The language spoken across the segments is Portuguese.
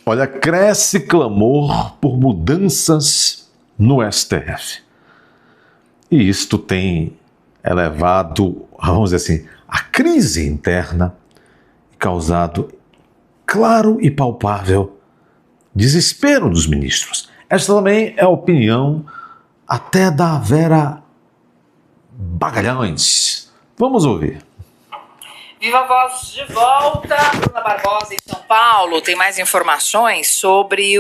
Olha, cresce clamor por mudanças no STF. E isto tem elevado, vamos dizer assim, a crise interna e causado claro e palpável desespero dos ministros. Esta também é a opinião até da Vera Magalhães. Vamos ouvir. Viva a Voz de volta, Bruna Barbosa em São Paulo tem mais informações sobre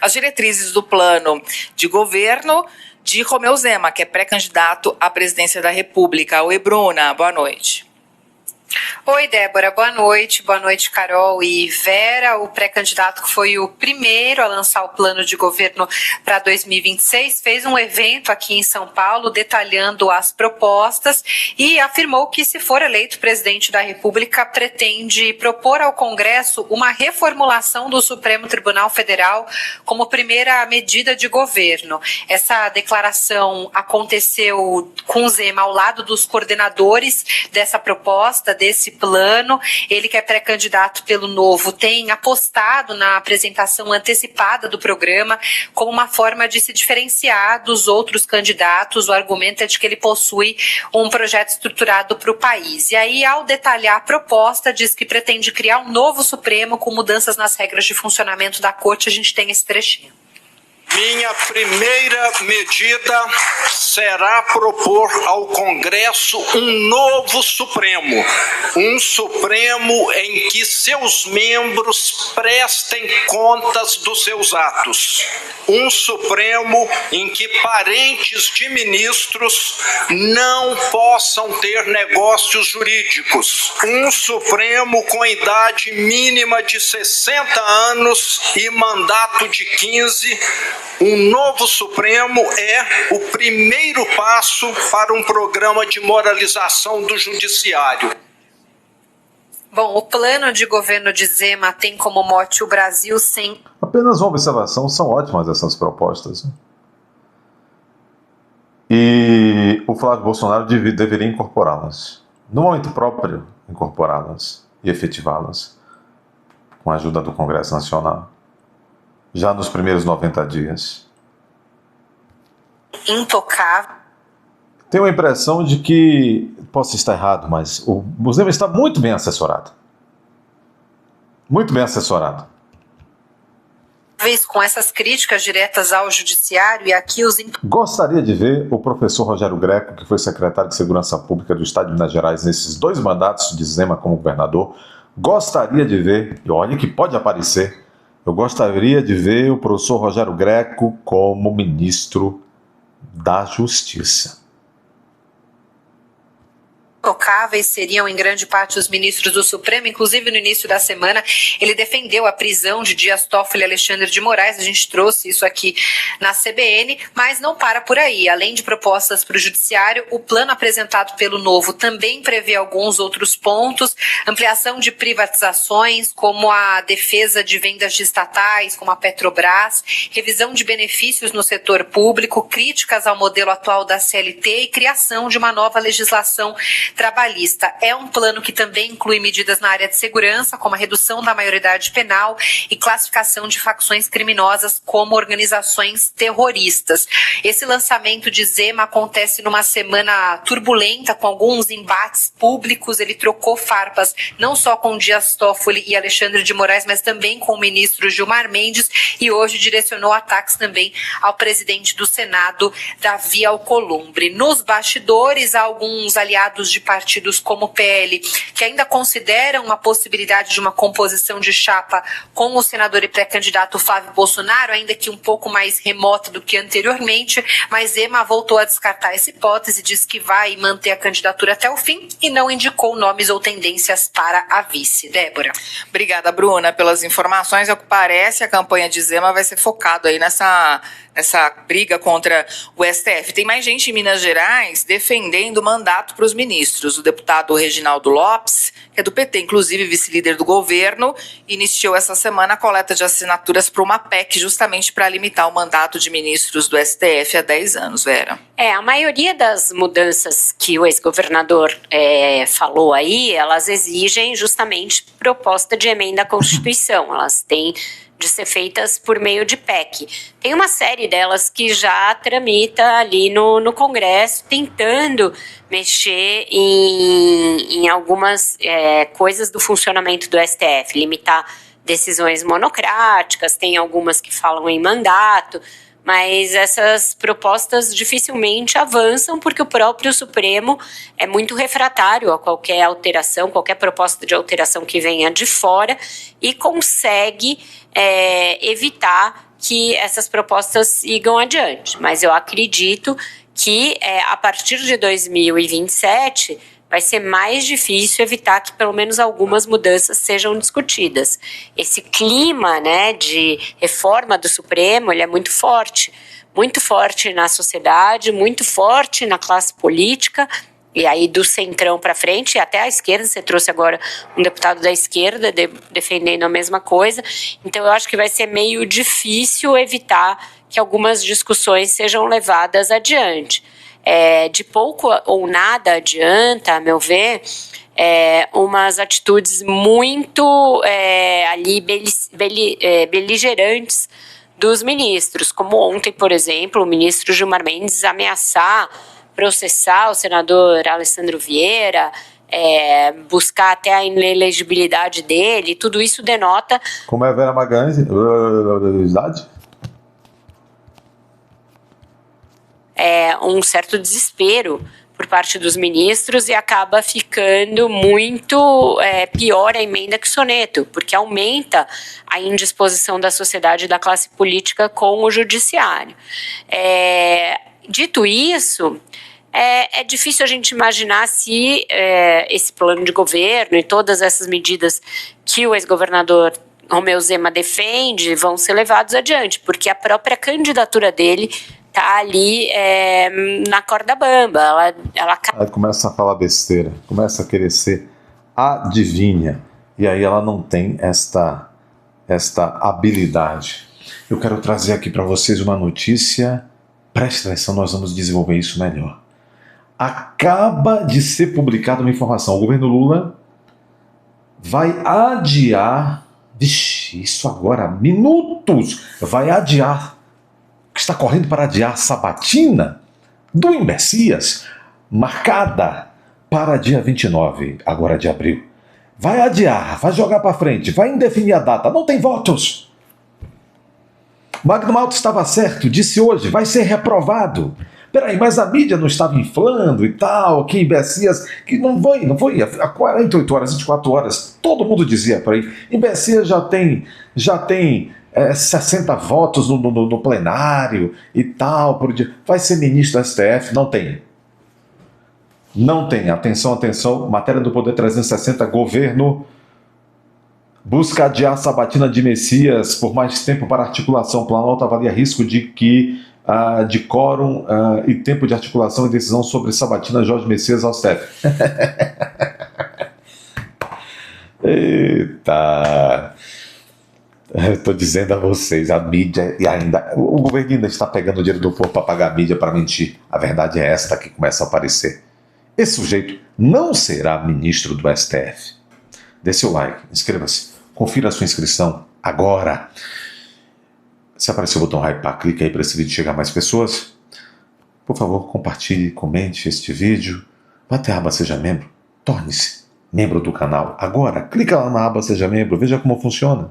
as diretrizes do plano de governo de Romeu Zema, que é pré-candidato à presidência da República. Oi, Bruna, boa noite. Oi, Débora, boa noite, Carol e Vera. O pré-candidato que foi o primeiro a lançar o plano de governo para 2026 fez um evento aqui em São Paulo detalhando as propostas e afirmou que, se for eleito presidente da República, pretende propor ao Congresso uma reformulação do Supremo Tribunal Federal como primeira medida de governo. Essa declaração aconteceu com Zema ao lado dos coordenadores dessa proposta, desse plano. Ele, que é pré-candidato pelo Novo, tem apostado na apresentação antecipada do programa como uma forma de se diferenciar dos outros candidatos. O argumento é de que ele possui um projeto estruturado para o país. E aí, ao detalhar a proposta, diz que pretende criar um novo Supremo com mudanças nas regras de funcionamento da Corte. A gente tem esse trechinho. Minha primeira medida será propor ao Congresso um novo Supremo. Um Supremo em que seus membros prestem contas dos seus atos. Um Supremo em que parentes de ministros não possam ter negócios jurídicos. Um Supremo com idade mínima de 60 anos e mandato de 15. Um novo Supremo é o primeiro passo para um programa de moralização do Judiciário. Bom, o plano de governo de Zema tem como mote o Brasil sem... Apenas uma observação, são ótimas essas propostas. E o Flávio Bolsonaro deveria incorporá-las. No momento próprio, incorporá-las e efetivá-las com a ajuda do Congresso Nacional. Já nos primeiros 90 dias. Intocável. Tenho a impressão de que, posso estar errado, mas o Zema está muito bem assessorado. Muito bem assessorado. Com essas críticas diretas ao judiciário e aqui os... Gostaria de ver o professor Rogério Greco, que foi secretário de Segurança Pública do Estado de Minas Gerais nesses 2 mandatos de Zema como governador. Gostaria de ver, e olha que pode aparecer, eu gostaria de ver o professor Rogério Greco como ministro da Justiça. Intocáveis seriam em grande parte os ministros do Supremo. Inclusive, no início da semana, ele defendeu a prisão de Dias Toffoli e Alexandre de Moraes. A gente trouxe isso aqui na CBN, mas não para por aí. Além de propostas para o judiciário, o plano apresentado pelo Novo também prevê alguns outros pontos: ampliação de privatizações, como a defesa de vendas de estatais, como a Petrobras, revisão de benefícios no setor público, críticas ao modelo atual da CLT e criação de uma nova legislação trabalhista. É um plano que também inclui medidas na área de segurança, como a redução da maioridade penal e classificação de facções criminosas como organizações terroristas. Esse lançamento de Zema acontece numa semana turbulenta, com alguns embates públicos. Ele trocou farpas não só com Dias Toffoli e Alexandre de Moraes, mas também com o ministro Gilmar Mendes, e hoje direcionou ataques também ao presidente do Senado, Davi Alcolumbre. Nos bastidores, há alguns aliados de partidos como o PL, que ainda consideram uma possibilidade de uma composição de chapa com o senador e pré-candidato Flávio Bolsonaro, ainda que um pouco mais remota do que anteriormente, mas Zema voltou a descartar essa hipótese, diz que vai manter a candidatura até o fim e não indicou nomes ou tendências para a vice. Débora. Obrigada, Bruna, pelas informações. Ao que parece, a campanha de Zema vai ser focada aí nessa briga contra o STF. Tem mais gente em Minas Gerais defendendo o mandato para os ministros. O deputado Reginaldo Lopes, que é do PT, inclusive vice-líder do governo, iniciou essa semana a coleta de assinaturas para uma PEC justamente para limitar o mandato de ministros do STF a 10 anos, Vera. A maioria das mudanças que o ex-governador falou aí, elas exigem justamente proposta de emenda à Constituição. Elas têm de ser feitas por meio de PEC. Tem uma série delas que já tramita ali no Congresso, tentando mexer em algumas coisas do funcionamento do STF, limitar decisões monocráticas, tem algumas que falam em mandato, mas essas propostas dificilmente avançam porque o próprio Supremo é muito refratário a qualquer alteração, qualquer proposta de alteração que venha de fora e consegue evitar que essas propostas sigam adiante. Mas eu acredito que a partir de 2027 vai ser mais difícil evitar que pelo menos algumas mudanças sejam discutidas. Esse clima, né, de reforma do Supremo, ele é muito forte na sociedade, muito forte na classe política, e aí do centrão para frente, e até a esquerda. Você trouxe agora um deputado da esquerda defendendo a mesma coisa. Então eu acho que vai ser meio difícil evitar que algumas discussões sejam levadas adiante. De pouco ou nada adianta, a meu ver, umas atitudes muito beligerantes dos ministros, como ontem, por exemplo, o ministro Gilmar Mendes ameaçar processar o senador Alessandro Vieira, buscar até a inelegibilidade dele. Tudo isso denota... Como é a Vera Magalhães? Um certo desespero por parte dos ministros, e acaba ficando muito pior a emenda que soneto, porque aumenta a indisposição da sociedade e da classe política com o judiciário. Dito isso, é difícil a gente imaginar se esse plano de governo e todas essas medidas que o ex-governador Romeu Zema defende vão ser levados adiante, porque a própria candidatura dele está ali na corda bamba. Ela começa a falar besteira, começa a querer ser adivinha, e aí ela não tem esta habilidade. Eu quero trazer aqui para vocês uma notícia, preste atenção, nós vamos desenvolver isso melhor. Acaba de ser publicada uma informação, o governo Lula vai adiar, isso agora, minutos, vai adiar, está correndo para adiar a sabatina do Embessias, marcada para dia 29, agora de abril. Vai adiar, vai jogar para frente, vai indefinir a data, não tem votos. Magno Malta estava certo, disse hoje, vai ser reprovado. Peraí, mas a mídia não estava inflando e tal, que Embessias, que não foi, há 48 horas, 24 horas, todo mundo dizia para aí, Embessias já tem 60 votos no plenário e tal, por dia. Vai ser ministro do STF? Não tem. Não tem. Atenção, atenção. Matéria do Poder 360, governo busca adiar a sabatina de Messias por mais tempo para articulação. Planalto avalia risco de quórum e tempo de articulação e decisão sobre sabatina Jorge Messias ao STF. Eita... Estou dizendo a vocês, a mídia, e ainda o governo ainda está pegando o dinheiro do povo para pagar a mídia para mentir. A verdade é esta que começa a aparecer. Esse sujeito não será ministro do STF. Dê seu like, inscreva-se, confira a sua inscrição agora. Se aparecer o botão hypar, clica aí para esse vídeo chegar a mais pessoas. Por favor, compartilhe, comente este vídeo. Vá até a aba Seja Membro, torne-se membro do canal agora. Clica lá na aba Seja Membro, veja como funciona.